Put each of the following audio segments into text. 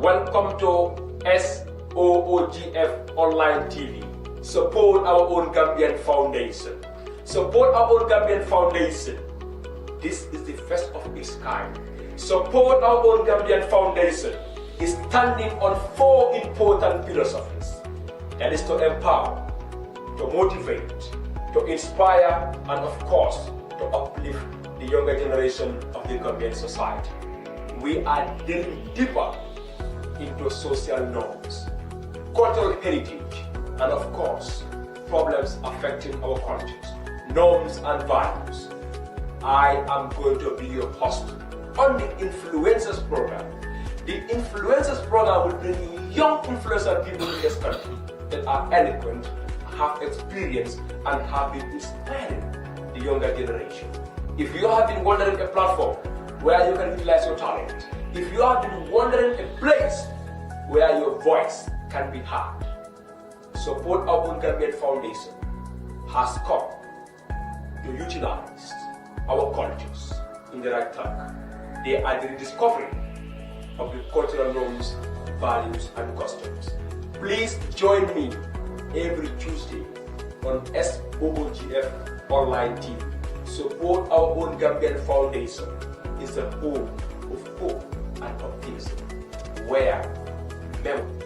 Welcome to SOOGF Online TV. Support our own Gambian Foundation. Support our own Gambian Foundation. This is the first of its kind. Support our own Gambian Foundation is standing on 4 important philosophies. That is to empower, to motivate, to inspire, and of course, to uplift the younger generation of the Gambian society. We are delving deeper into social norms, cultural heritage, and of course, problems affecting our cultures, norms and values. I am going to be your host on the Influencers Program. The Influencers Program will bring you young influential people in this country that are eloquent, have experience, and have been inspiring the younger generation. If you have been wondering a platform where you can utilize your talent, if you have been wondering a place where your voice can be heard, Support our own Gambian Foundation has come to utilize our cultures in the right track. They are the rediscovery of the cultural norms, values, and customs. Please join me every Tuesday on SOOGF Online TV. Support our own Gambian Foundation is the home of hope and optimism, where memory,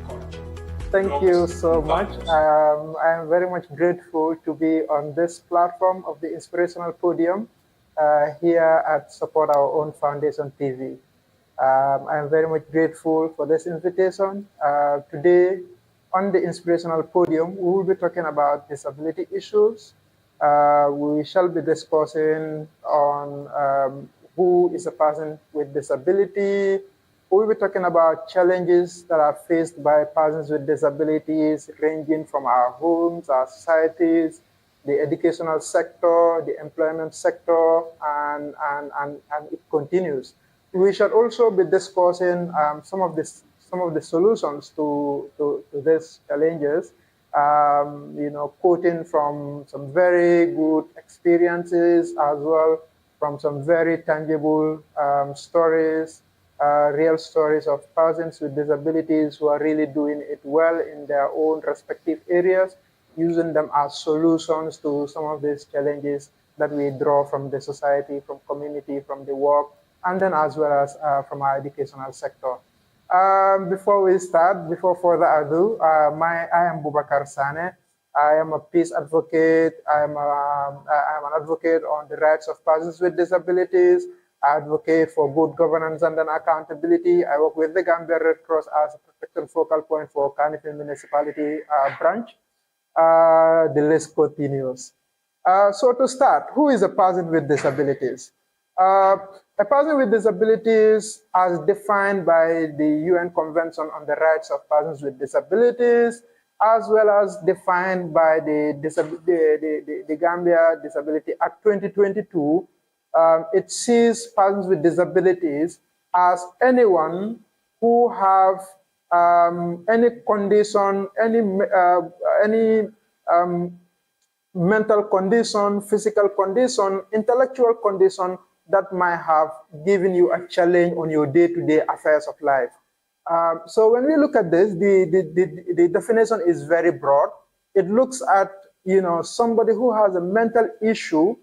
culture. Thank you so much. I am very much grateful to be on this platform of the Inspirational Podium here at Support Our Own Foundation TV. I am very much grateful for this invitation. Today, on the Inspirational Podium, we will be talking about disability issues. We shall be discussing on who is a person with disability. We'll be talking about challenges that are faced by persons with disabilities, ranging from our homes, our societies, the educational sector, the employment sector, and it continues. We shall also be discussing some of the solutions to these challenges. Quoting from some very good experiences as well, from some very tangible stories, real stories of persons with disabilities who are really doing it well in their own respective areas, using them as solutions to some of these challenges that we draw from the society, from community, from the work, and then as well as from our educational sector. Before we start, before further ado, I am Bubacarr Sanneh. I am a peace advocate. I am an advocate on the rights of persons with disabilities. I advocate for good governance and then accountability. I work with the Gambia Red Cross as a protection focal point for Kanifing Municipality branch. The list continues. So to start, who is a person with disabilities? A person with disabilities, as defined by the UN Convention on the Rights of Persons with Disabilities, as well as defined by the Gambia Disability Act 2022, it sees persons with disabilities as anyone who have any condition, any mental condition, physical condition, intellectual condition that might have given you a challenge on your day-to-day affairs of life. So when we look at this, the definition is very broad. It looks at somebody who has a mental issue,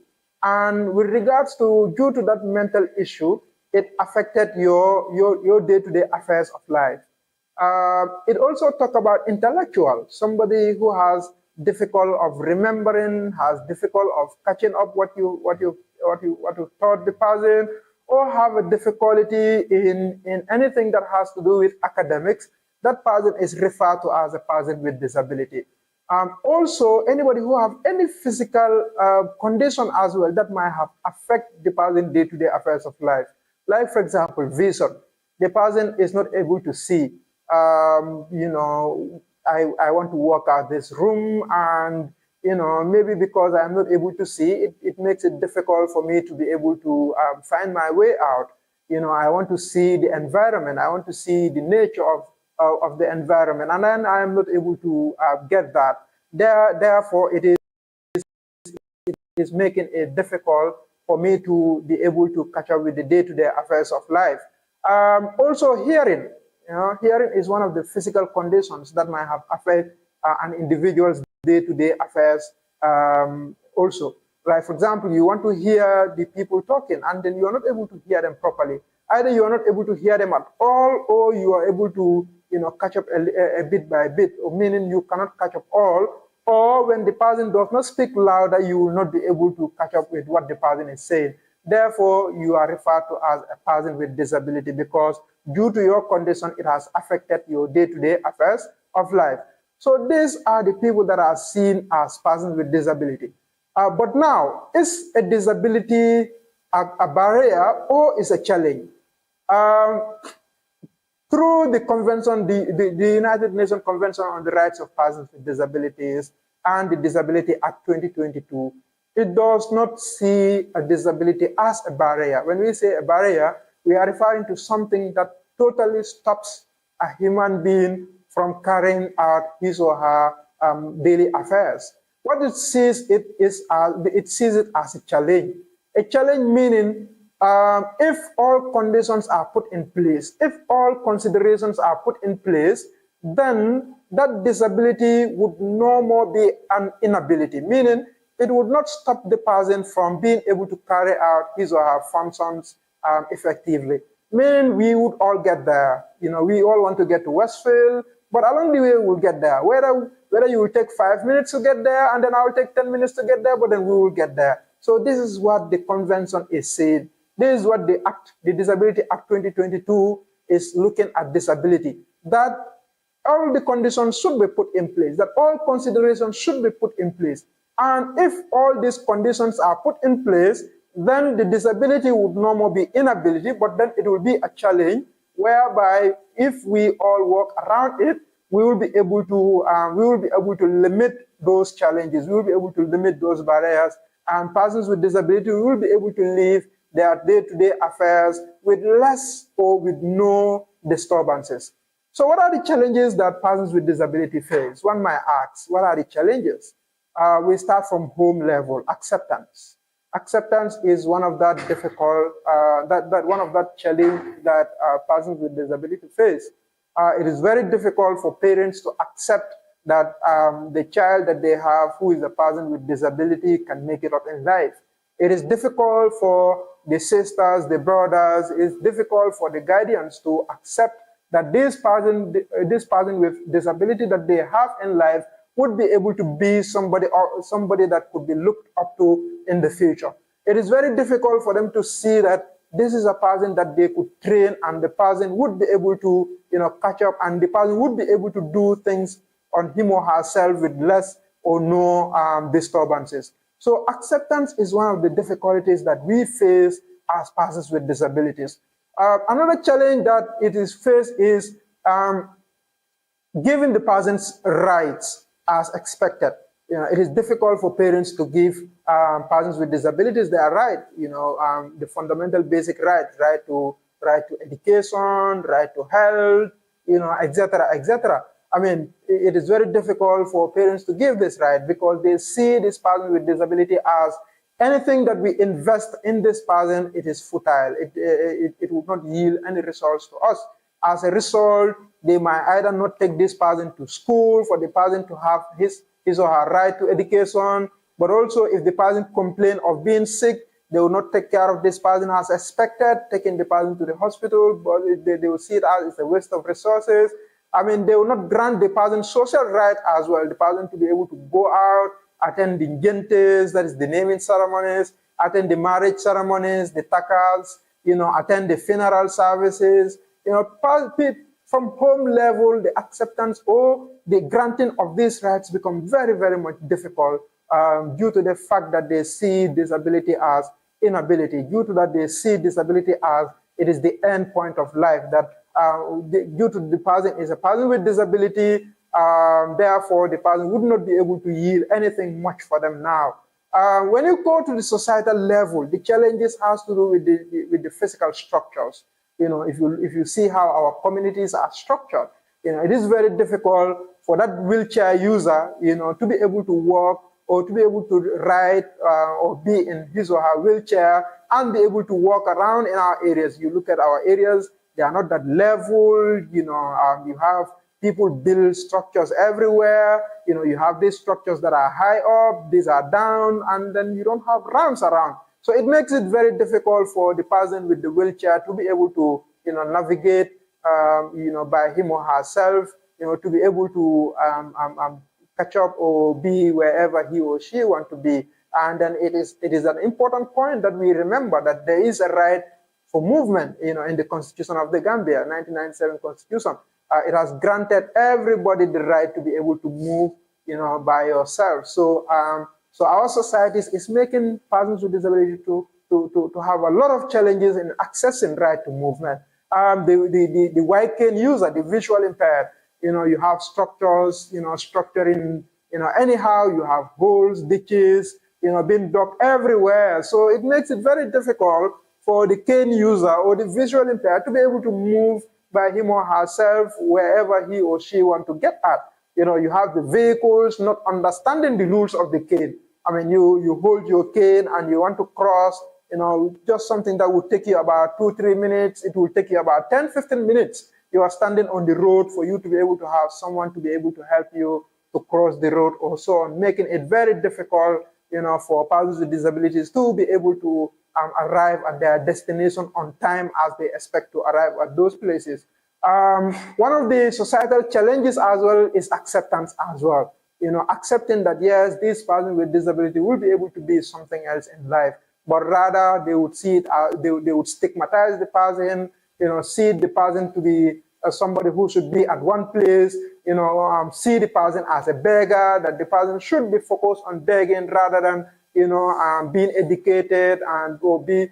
and with regards to due to that mental issue, it affected your day-to-day affairs of life. It also talks about intellectual, somebody who has difficult of remembering, has difficult of catching up what you taught the person, or have a difficulty in anything that has to do with academics. That person is referred to as a person with disability. Also, anybody who have any physical condition as well that might have affect the person day-to-day affairs of life. Like, for example, vision. The person is not able to see. I want to walk out this room, and maybe because I'm not able to see, it makes it difficult for me to be able to find my way out. I want to see the environment. I want to see the nature of the environment, and then I am not able to get that. Therefore, it is making it difficult for me to be able to catch up with the day-to-day affairs of life. Also, hearing. Hearing is one of the physical conditions that might have affect an individual's day-to-day affairs also. Like, for example, you want to hear the people talking, and then you are not able to hear them properly. Either you are not able to hear them at all, or you are able to, catch up a bit by bit, or meaning you cannot catch up all, or when the person does not speak louder, you will not be able to catch up with what the person is saying. Therefore, you are referred to as a person with disability because due to your condition, it has affected your day-to-day affairs of life. So these are the people that are seen as persons with disability. But now, is a disability a barrier or is a challenge? Through the convention, the United Nations Convention on the Rights of Persons with Disabilities and the Disability Act 2022, it does not see a disability as a barrier. When we say a barrier, we are referring to something that totally stops a human being from carrying out his or her daily affairs. What it sees it sees it as a challenge. A challenge meaning if all conditions are put in place, if all considerations are put in place, then that disability would no more be an inability, meaning it would not stop the person from being able to carry out his or her functions effectively. Meaning we would all get there. We all want to get to Westfield, but along the way we'll get there. Whether you will take 5 minutes to get there, and then I'll take 10 minutes to get there, but then we will get there. So this is what the convention is saying. This is what the Disability Act 2022 is looking at disability. That all the conditions should be put in place, that all considerations should be put in place. And if all these conditions are put in place, then the disability would no more be inability, but then it will be a challenge whereby if we all work around it, we will be able to limit those challenges. We will be able to limit those barriers, and persons with disability will be able to live their day-to-day affairs with less or with no disturbances. So what are the challenges that persons with disability face? One might ask, what are the challenges? We start from home level, acceptance. Acceptance is one of that difficult, one of that challenge that persons with disability face. It is very difficult for parents to accept that the child that they have who is a person with disability can make it up in life. It is difficult for the sisters, the brothers, it's difficult for the guardians to accept that this person with disability that they have in life would be able to be somebody that could be looked up to in the future. It is very difficult for them to see that this is a person that they could train, and the person would be able to catch up, and the person would be able to do things on him or herself with less or no disturbances. So acceptance is one of the difficulties that we face as persons with disabilities. Another challenge that it is faced is giving the person's rights as expected. It is difficult for parents to give persons with disabilities their right, the fundamental basic rights, right to education, right to health, etc., etc. I mean, it is very difficult for parents to give this right because they see this person with disability as anything that we invest in this person, it is futile. It will not yield any results to us. As a result, they might either not take this person to school for the person to have his or her right to education, but also if the person complains of being sick, they will not take care of this person as expected, taking the person to the hospital, but they will see it as a waste of resources. I mean, they will not grant the person social right as well, the person to be able to go out, attend the gentes, that is the naming ceremonies, attend the marriage ceremonies, the takas, attend the funeral services. From home level, the acceptance or the granting of these rights become very, very much difficult due to the fact that they see disability as inability, due to that they see disability as it is the end point of life, that due to the person is a person with disability, therefore the person would not be able to yield anything much for them now. When you go to the societal level, the challenges has to do with the physical structures. If you see how our communities are structured, it is very difficult for that wheelchair user, to be able to walk or to be able to ride or be in his or her wheelchair and be able to walk around in our areas. You look at our areas, they are not that level. You have people build structures everywhere. You have these structures that are high up, these are down, and then you don't have ramps around. So it makes it very difficult for the person with the wheelchair to be able to, navigate, by him or herself, to be able to catch up or be wherever he or she wants to be. And then it is an important point that we remember that there is a right for movement, in the Constitution of the Gambia, 1997 Constitution. It has granted everybody the right to be able to move, by yourself. So our society is making persons with disability to have a lot of challenges in accessing right to movement. The white cane user, the visual impaired, you have structures, structuring, anyhow, you have holes, ditches, being dug everywhere. So it makes it very difficult for the cane user or the visual impaired to be able to move by him or herself wherever he or she want to get at. You have the vehicles not understanding the rules of the cane. I mean, you hold your cane and you want to cross, just something that would take you about 2-3 minutes. It will take you about 10-15 minutes. You are standing on the road for you to be able to have someone to be able to help you to cross the road or so on, making it very difficult, for persons with disabilities to be able to arrive at their destination on time as they expect to arrive at those places. One of the societal challenges as well is acceptance as well. Accepting that, yes, this person with disability will be able to be something else in life, but rather they would see it, they would stigmatize the person, see the person to be somebody who should be at one place, see the person as a beggar, that the person should be focused on begging rather than, being educated and or being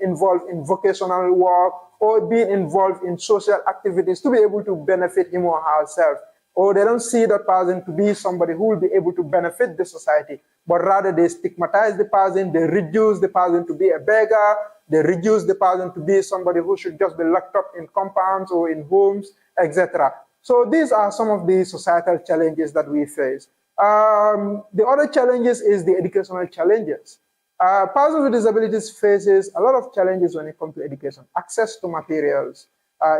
involved in vocational work or being involved in social activities to be able to benefit him or herself. Or they don't see that person to be somebody who will be able to benefit the society, but rather they stigmatize the person, they reduce the person to be a beggar, they reduce the person to be somebody who should just be locked up in compounds or in homes, etc. So these are some of the societal challenges that we face. The other challenges is the educational challenges. Persons with disabilities faces a lot of challenges when it comes to education. Access to materials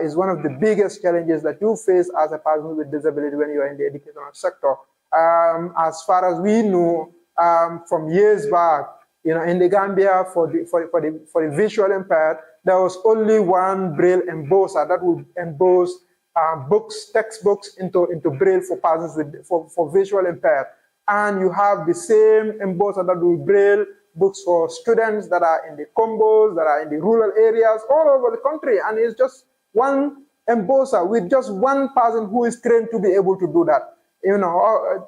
is one of the biggest challenges that you face as a person with disability when you are in the educational sector. As far as we know, from years back, in the Gambia for the visual impaired, there was only one Braille embosser that would emboss textbooks into Braille for persons for visual impaired. And you have the same embosser that will Braille books for students that are in the combos, that are in the rural areas all over the country. And it's just one embosser with just one person who is trained to be able to do that.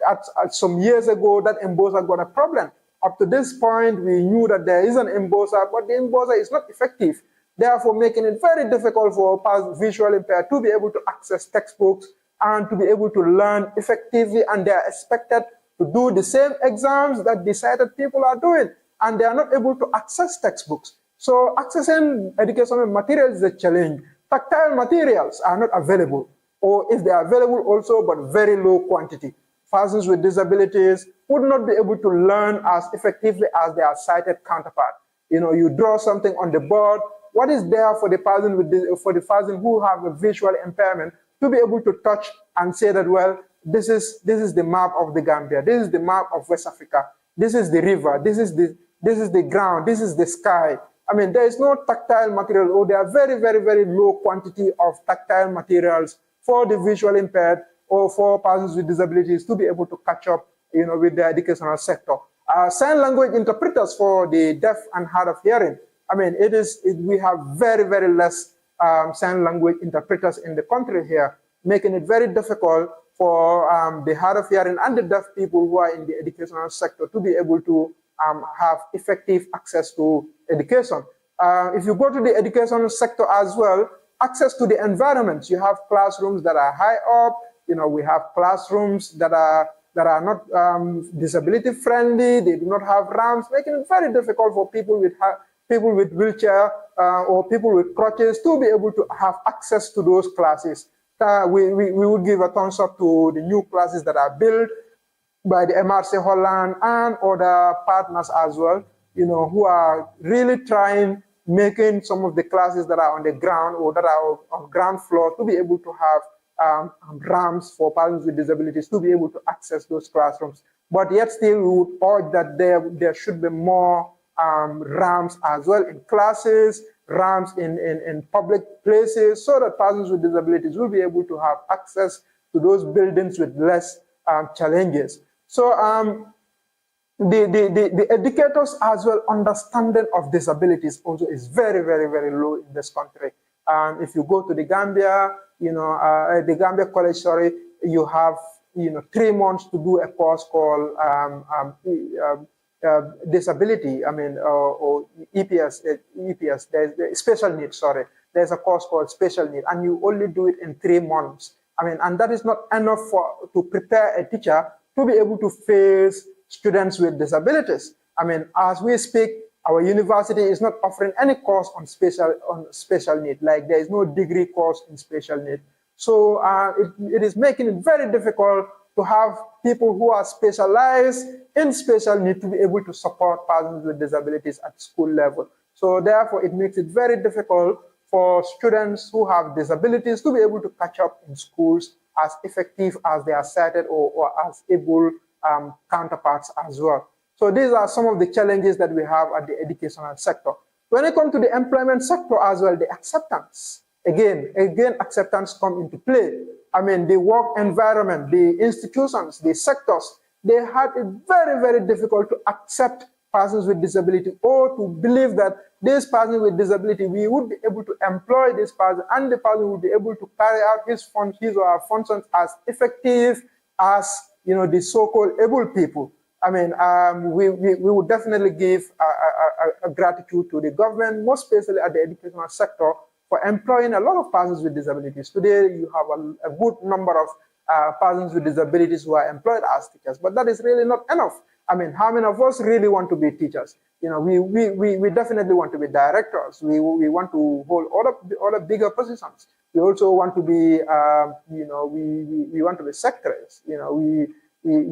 At some years ago, that embosser got a problem. Up to this point, we knew that there is an embosser, but the embosser is not effective, therefore making it very difficult for visual impaired to be able to access textbooks and to be able to learn effectively, and they are expected to do the same exams that the sighted people are doing, and they are not able to access textbooks. So accessing educational materials is a challenge. Tactile materials are not available, or if they are available also, but very low quantity. Persons with disabilities would not be able to learn as effectively as their sighted counterpart. You draw something on the board. What is there for the person who have a visual impairment to be able to touch and say that, well, this is the map of the Gambia. This is the map of West Africa. This is the river. This is the ground. This is the sky. I mean, there is no tactile material, or there are very, very, very low quantity of tactile materials for the visual impaired or for persons with disabilities to be able to catch up, with the educational sector. Sign language interpreters for the deaf and hard of hearing. I mean, we have very, very less sign language interpreters in the country here, making it very difficult for the hard of hearing and the deaf people who are in the educational sector to be able to have effective access to education. If you go to the educational sector as well, access to the environments. You have classrooms that are high up. We have classrooms that are not disability friendly. They do not have ramps, making it very difficult for people with wheelchair or people with crutches to be able to have access to those classes. We would give a thumbs up to the new classes that are built by the MRC Holland and other partners as well, who are really trying, making some of the classes that are on the ground or that are on ground floor to be able to have ramps for persons with disabilities to be able to access those classrooms. But yet still, we would urge that there should be more ramps as well in classes, ramps in public places, so that persons with disabilities will be able to have access to those buildings with less challenges. So the educators as well understanding of disabilities also is very, very, very low in this country. If you go to the Gambia, the Gambia College, sorry, you have 3 months to do a course called disability, or EPS, there's special needs, sorry. There's a course called special need, and you only do it in 3 months. And that is not enough to prepare a teacher to be able to face students with disabilities. As we speak, our university is not offering any course on special need. Like, there is no degree course in special need. So it is making it very difficult to have people who are specialized in special need to be able to support persons with disabilities at school level. So therefore, it makes it very difficult for students who have disabilities to be able to catch up in schools as effective as they are cited or as able counterparts as well. So these are some of the challenges that we have at the educational sector. When it comes to the employment sector as well, the acceptance, again, acceptance come into play. The work environment, the institutions, the sectors, they had it very, very difficult to accept persons with disability or to believe that this person with disability, we would be able to employ this person and the person would be able to carry out his or her functions as effective as the so-called able people. We would definitely give a gratitude to the government, most especially at the educational sector, for employing a lot of persons with disabilities. Today, you have a good number of persons with disabilities who are employed as teachers, but that is really not enough. How many of us really want to be teachers? We definitely want to be directors. We want to hold other bigger positions. We also want to be, we want to be secretaries. We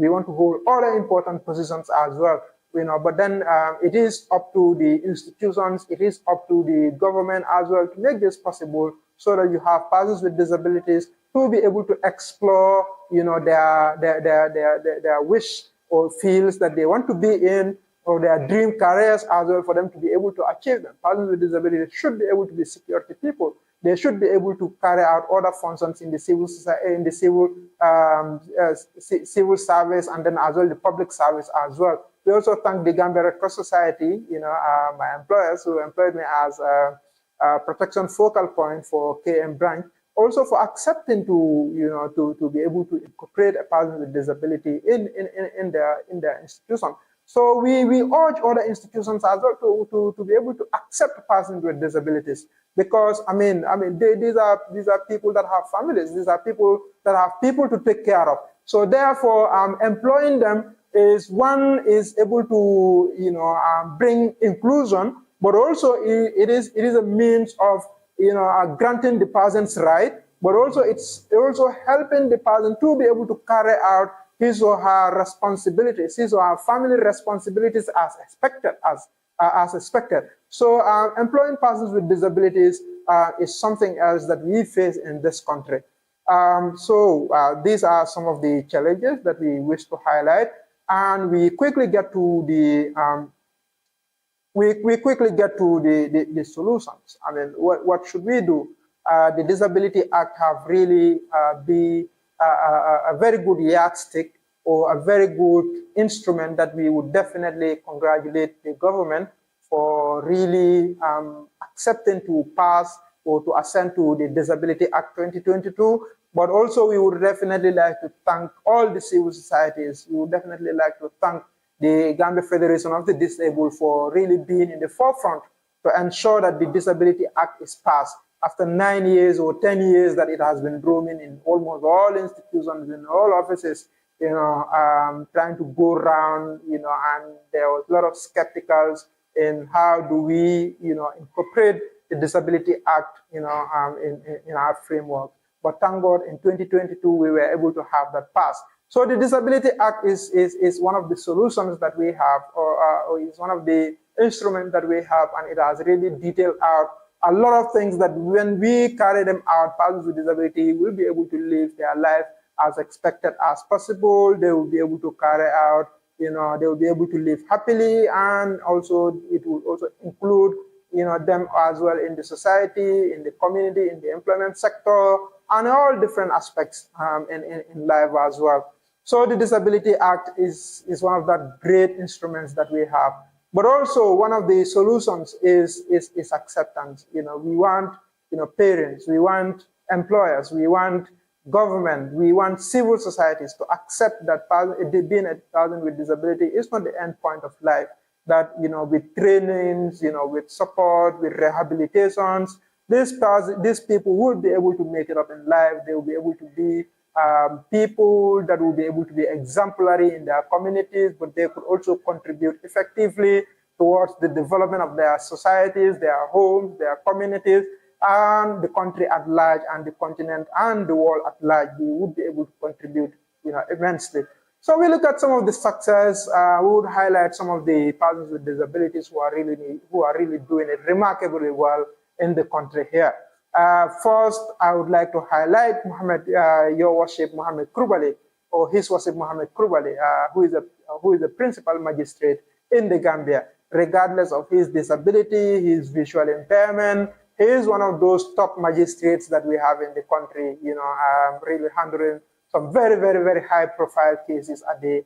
want to hold other important positions as well. But then it is up to the institutions, it is up to the government as well to make this possible, so that you have persons with disabilities to be able to explore, their wish or fields that they want to be in, or their dream careers as well, for them to be able to achieve them. Persons with disabilities should be able to be security people. They should be able to carry out other functions in the civil society, in the civil service, and then as well the public service as well. We also thank the Gambia Red Cross Society, my employers who employed me as a protection focal point for KM branch, also for accepting to be able to incorporate a person with disability in their institution. So we urge other institutions as well to be able to accept persons with disabilities, because these are people that have families. These are people that have people to take care of. So therefore, employing them is able to bring inclusion, but also it is a means of granting the person's right, but also it's also helping the person to be able to carry out his or her responsibilities, his or her family responsibilities as expected. So employing persons with disabilities is something else that we face in this country. These are some of the challenges that we wish to highlight, and we quickly get to the the solutions. What should we do? The Disability Act have really been a very good yardstick or a very good instrument that we would definitely congratulate the government for really accepting to pass or to assent to the Disability Act 2022. But also we would definitely like to thank all the civil societies. We would definitely like to thank the Gambia Federation of the Disabled for really being in the forefront to ensure that the Disability Act is passed. After 9 years or 10 years that it has been roaming in almost all institutions, in all offices, trying to go around, and there was a lot of skepticals in how do we, incorporate the Disability Act, in our framework. But thank God, in 2022, we were able to have that passed. So the Disability Act is one of the solutions that we have, or is one of the instrument that we have, and it has really detailed out a lot of things that when we carry them out, persons with disability will be able to live their life as expected as possible. They will be able to carry out, they will be able to live happily, and also it will also include, them as well in the society, in the community, in the employment sector, and all different aspects in life as well. So the Disability Act is one of the great instruments that we have. But also one of the solutions is acceptance. We want, parents, we want employers, we want government, we want civil societies to accept that being a person with disability is not the end point of life. That, with trainings, with support, with rehabilitations, these people will be able to make it up in life. They will be able to be people that will be able to be exemplary in their communities, but they could also contribute effectively towards the development of their societies, their homes, their communities, and the country at large, and the continent and the world at large. They would be able to contribute, immensely. So we look at some of the success. We would highlight some of the persons with disabilities who are really doing it remarkably well in the country here. First, I would like to highlight Your Worship Mohammed Krubali, or His Worship Mohammed Krubali, who is a principal magistrate in the Gambia. Regardless of his disability, his visual impairment, he is one of those top magistrates that we have in the country. Really handling some very, very, very high-profile cases at the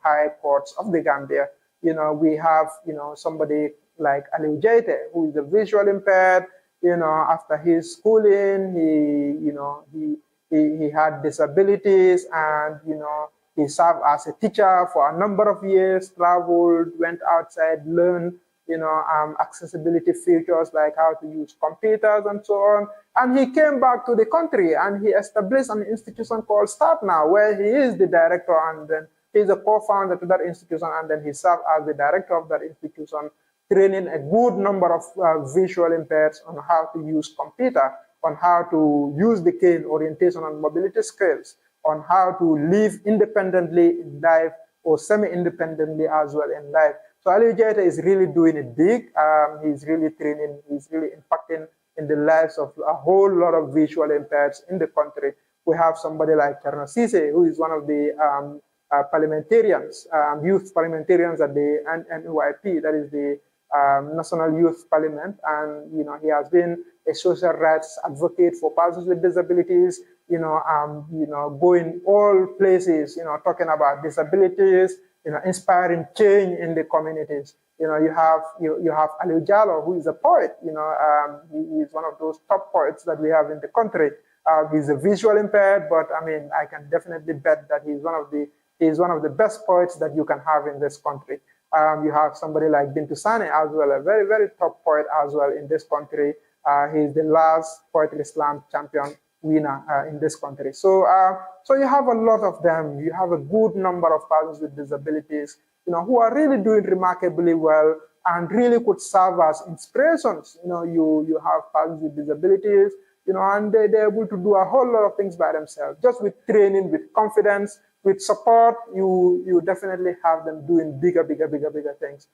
high courts of the Gambia. We have somebody like Aliou Jaite, who is a visual impaired. After his schooling, he had disabilities, and he served as a teacher for a number of years, traveled, went outside, learned accessibility features like how to use computers and so on. And he came back to the country and he established an institution called Start Now, where he is the director, and then he's a co-founder to that institution, and then he served as the director of that institution, training a good number of visual impaired on how to use computer, on how to use the cane, orientation and mobility skills, on how to live independently in life or semi-independently as well in life. So Aliou Jaite is really doing it big. He's really training, he's really impacting in the lives of a whole lot of visual impaired in the country. We have somebody like Cherno Cisse, who is one of the parliamentarians, youth parliamentarians at the NYP, that is the National Youth Parliament, and he has been a social rights advocate for persons with disabilities. Going all places, talking about disabilities, inspiring change in the communities. You have Aliou Jallow, who is a poet. He is one of those top poets that we have in the country. He's a visual impaired, but I can definitely bet that he's one of the best poets that you can have in this country. You have somebody like Bintou Sanneh as well, a very, very top poet as well in this country. He's the last Poetry Slam champion winner in this country. So you have a lot of them. You have a good number of persons with disabilities, who are really doing remarkably well and really could serve as inspirations. You have persons with disabilities, and they're able to do a whole lot of things by themselves. Just with training, with confidence, with support, you definitely have them doing bigger things.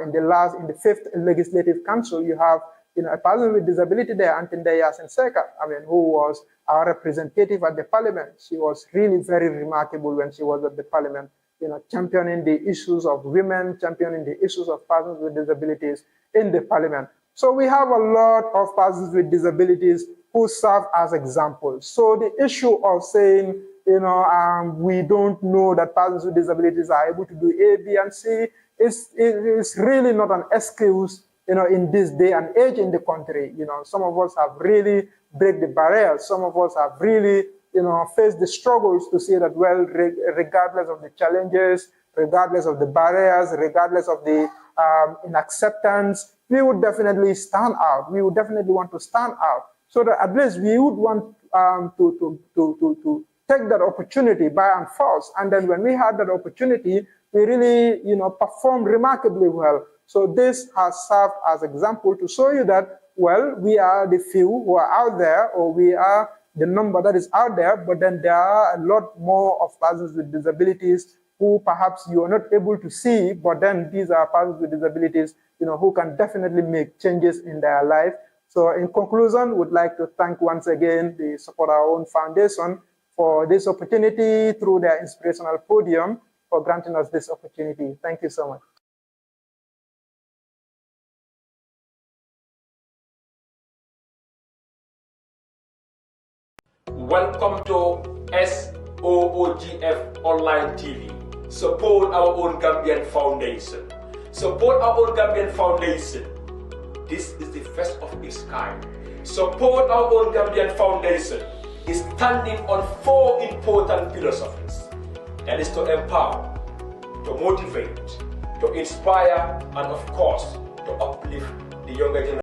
In the 5th Legislative Council, you have a person with disability there, Antindaya Senseka, who was our representative at the parliament. She was really very remarkable when she was at the parliament, championing the issues of women, championing the issues of persons with disabilities in the parliament. So we have a lot of persons with disabilities who serve as examples. So the issue of saying, we don't know that persons with disabilities are able to do A, B, and C is really not an excuse, in this day and age in the country. Some of us have really break the barriers. Some of us have really, faced the struggles to say that, well, regardless of the challenges, regardless of the barriers, regardless of the inacceptance, we would definitely stand out. We would definitely want to stand out, so that at least we would want to take that opportunity by and force. And then when we had that opportunity, we really, performed remarkably well. So this has served as example to show you that, well, we are the few who are out there, or we are the number that is out there, but then there are a lot more of persons with disabilities, who perhaps you are not able to see, but then these are persons with disabilities, who can definitely make changes in their life. So in conclusion, would like to thank once again the Support Our Own Foundation for this opportunity through their Inspirational Podium for granting us this opportunity. Thank you so much. Welcome to SOOGF Online TV. Support Our Own Gambian Foundation. Support Our Own Gambian Foundation. This is the first of its kind. Support Our Own Gambian Foundation is standing on 4 important philosophies. That is to empower, to motivate, to inspire, and of course, to uplift the younger generation.